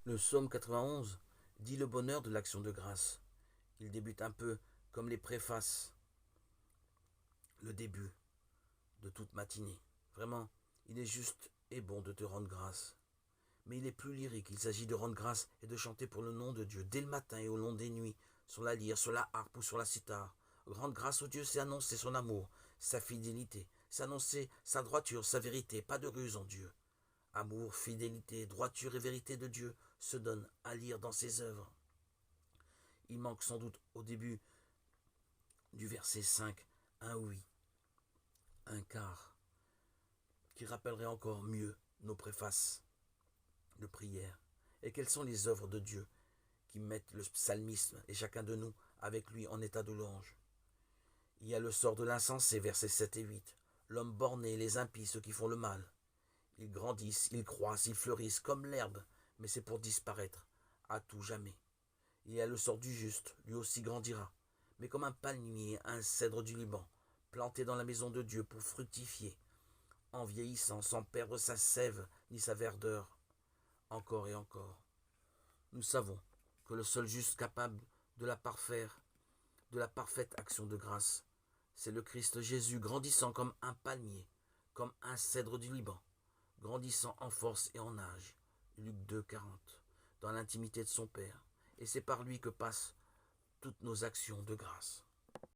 Le psaume 91 dit le bonheur de l'action de grâce. Il débute un peu comme les préfaces, le début de toute matinée. Vraiment, il est juste et bon de te rendre grâce. Mais il est plus lyrique, il s'agit de rendre grâce et de chanter pour le nom de Dieu dès le matin et au long des nuits, sur la lyre, sur la harpe ou sur la cithare. Rendre grâce au Dieu, c'est annoncer son amour, sa fidélité, c'est annoncer sa droiture, sa vérité, pas de ruse en Dieu. Amour, fidélité, droiture et vérité de Dieu se donnent à lire dans ses œuvres. Il manque sans doute au début du verset 5 un oui, un quart, qui rappellerait encore mieux nos préfaces de prière. Et quelles sont les œuvres de Dieu qui mettent le psalmisme et chacun de nous avec lui en état de louange. Il y a le sort de l'insensé, versets 7 et 8. L'homme borné, les impies, ceux qui font le mal. Ils grandissent, ils croissent, ils fleurissent comme l'herbe, mais c'est pour disparaître à tout jamais. Il y a le sort du juste, lui aussi grandira, mais comme un palmier, un cèdre du Liban, planté dans la maison de Dieu pour fructifier, en vieillissant sans perdre sa sève ni sa verdeur, encore et encore. Nous savons que le seul juste capable de la parfaite action de grâce, c'est le Christ Jésus grandissant comme un palmier, comme un cèdre du Liban, grandissant en force et en âge. Luc 2, 40, dans l'intimité de son Père. Et c'est par lui que passent toutes nos actions de grâce.